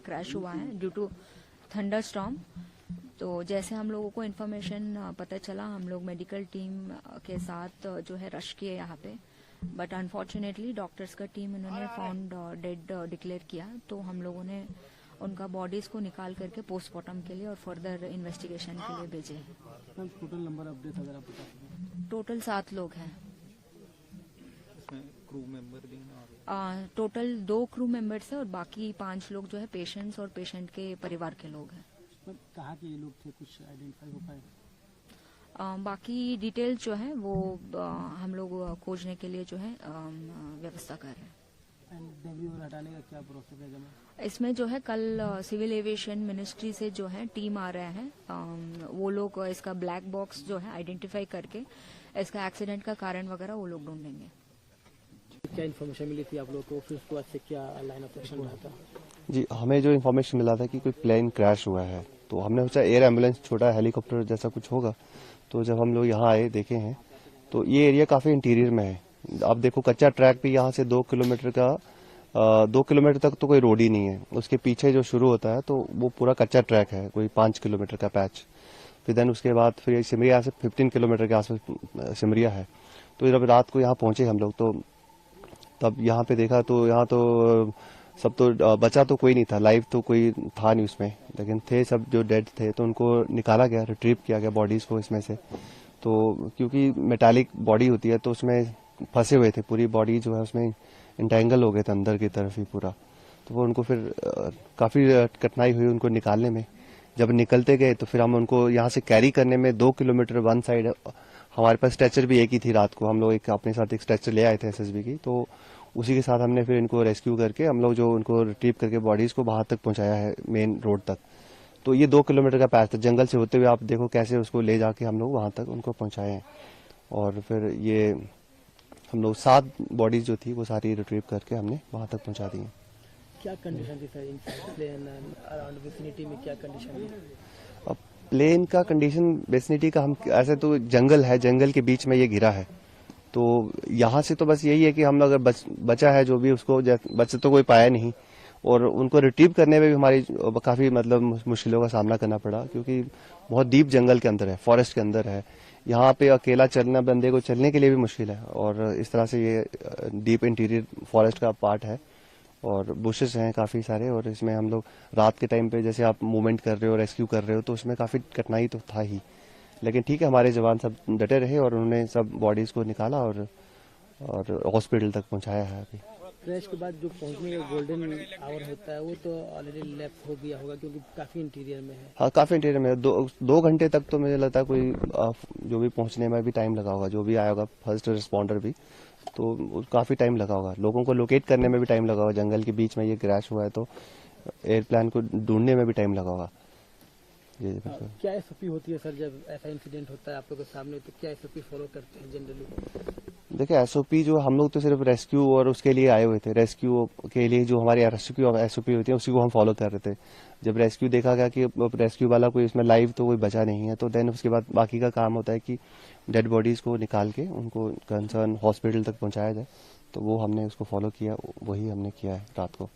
Crash हुआ है due to thunder storm. तो जैसे हम लोगों को इन्फॉर्मेशन पता चला, हम लोग मेडिकल टीम के साथ जो है रश किए यहाँ पे, बट अनफॉर्चुनेटली डॉक्टर्स का टीम उन्होंने फाउंड डेड डिक्लेयर किया। तो हम लोगों ने उनका बॉडीज को निकाल करके पोस्टमार्टम के लिए और फर्दर इन्वेस्टिगेशन के लिए भेजे। टोटल नंबर अपडेट अगर आप बता सकें। टोटल 7 लोग हैं। इसमें क्रू मेंबर भी हैं और टोटल 2 क्रू मेंबर्स हैं और बाकी 5 लोग जो है पेशेंट्स और पेशेंट के परिवार के लोग हैं। कहाँ के ये लोग थे, कुछ आइडेंटिफाई हो पाए? बाकी डिटेल जो है वो हम लोग खोजने के लिए जो है व्यवस्था कर रहे हैं। डेब्री और हटाने का क्या प्रोसेस है? जमा इसमें जो है कल सिविल एविएशन मिनिस्ट्री से जो है टीम आ रहे हैं, वो लोग इसका ब्लैक बॉक्स जो है आइडेंटिफाई करके इसका एक्सीडेंट का कारण वगैरह वो लोग ढूंढेंगे। क्या इन्फॉर्मेशन मिली थी आप लोग को, फिर उसके बाद से क्या लाइन ऑफ एक्शन रहा था? जी, हमें जो इन्फॉर्मेशन मिला था कि कोई प्लेन क्रैश हुआ है, तो हमने सोचा एयर एम्बुलेंस, छोटा हेलीकॉप्टर जैसा कुछ होगा। तो जब हम लोग यहाँ आए, देखे हैं, तो ये एरिया काफी इंटीरियर में है। आप देखो, कच्चा ट्रैक भी यहाँ से 2 किलोमीटर तक तो कोई रोड ही नहीं है। उसके पीछे जो शुरू होता है तो वो पूरा कच्चा ट्रैक है, कोई 5 किलोमीटर का पैच। फिर देन उसके बाद फिर सिमरिया से 15 किलोमीटर के आसपास सिमरिया है। तो जब रात को यहाँ पहुंचे हम लोग, तो तब यहाँ पे देखा तो यहाँ तो सब तो बचा तो कोई नहीं था, लाइव तो कोई था नहीं उसमें, लेकिन थे सब जो डेड थे, तो उनको निकाला गया, रिट्रीव किया गया बॉडीज को इसमें से। तो क्योंकि मेटालिक बॉडी होती है तो उसमें फंसे हुए थे, पूरी बॉडी जो है उसमें इंटेंगल हो गए थे अंदर की तरफ ही पूरा। तो वो उनको फिर काफी कठिनाई हुई उनको निकालने में। जब निकलते गए तो फिर हम उनको यहाँ से कैरी करने में 2 किलोमीटर वन साइड, हमारे पास स्ट्रेचर भी एक ही थी। रात को हम लोग अपने साथ एक स्ट्रेचर ले आए थे एसएसबी की, तो उसी के साथ हमने फिर इनको रेस्क्यू करके हम लोग जो उनको रिट्रीव करके बॉडीज को बाहर तक पहुंचाया है, मेन रोड तक। तो ये 2 किलोमीटर का पैच था, जंगल से होते हुए आप देखो कैसे उसको ले जाके हम लोग वहां तक उनको पहुंचाए हैं। और फिर ये हम लोग 7 बॉडीज जो थी वो सारी रिट्रीव करके हमने वहां तक पहुंचा दी है। क्या कंडीशन थी sir inside plane around vicinity में, क्या कंडीशन थी? अब प्लेन का कंडीशन विसिनिटी का, हम ऐसे तो जंगल है, जंगल के बीच में ये गिरा है। तो यहाँ से तो बस यही है कि हम लोग अगर बचा है जो भी, उसको बच तो कोई पाया नहीं, और उनको रिट्रीव करने में भी हमारी काफी मुश्किलों का सामना करना पड़ा, क्योंकि बहुत डीप जंगल के अंदर है, फॉरेस्ट के अंदर है। यहाँ पे अकेला चलना बंदे को चलने के लिए भी मुश्किल है, और इस तरह से ये डीप इंटीरियर फॉरेस्ट का पार्ट है और बुशेस हैं काफी सारे। और इसमें हम लोग रात के टाइम पे जैसे आप मूवमेंट कर रहे हो, रेस्क्यू कर रहे हो, तो उसमें काफी कठिनाई तो था ही, लेकिन ठीक है, हमारे जवान सब डटे रहे और उन्होंने सब बॉडीज को निकाला और हॉस्पिटल तक पहुंचाया है। अभी क्रैश के बाद जो पहुंचने का गोल्डन आवर होता है वो तो ऑलरेडी लेफ्ट हो गया होगा, क्योंकि काफी इंटीरियर में है। हाँ, काफी इंटीरियर में है। 2 घंटे तक तो मुझे लगता है कोई जो भी पहुंचने में भी टाइम लगा होगा, जो भी आया होगा, फर्स्ट रिस्पॉन्डर भी, तो काफी टाइम लगा होगा। लोगों को लोकेट करने में भी टाइम लगा होगा, जंगल के बीच में ये क्रैश हुआ है, तो एयरप्लेन को ढूंढने में भी टाइम लगा होगा। क्या एसओपी होती है सर जब ऐसा इंसिडेंट होता है आप लोगों के सामने, तो क्या एसओपी फॉलो करते हैं जनरली? देखिए, एसओपी जो हम लोग तो सिर्फ रेस्क्यू और उसके लिए आए हुए थे। रेस्क्यू के लिए जो हमारी एसओपी होती है उसी को हम फॉलो कर रहे थे। जब रेस्क्यू देखा गया कि रेस्क्यू वाला कोई इसमें लाइव तो कोई बचा नहीं है, तो देन उसके बाद बाकी का काम होता है कि डेड बॉडीज को निकाल के उनको कंसर्न हॉस्पिटल तक पहुंचाया जाए। तो वो हमने उसको फॉलो किया, वही हमने किया है रात को।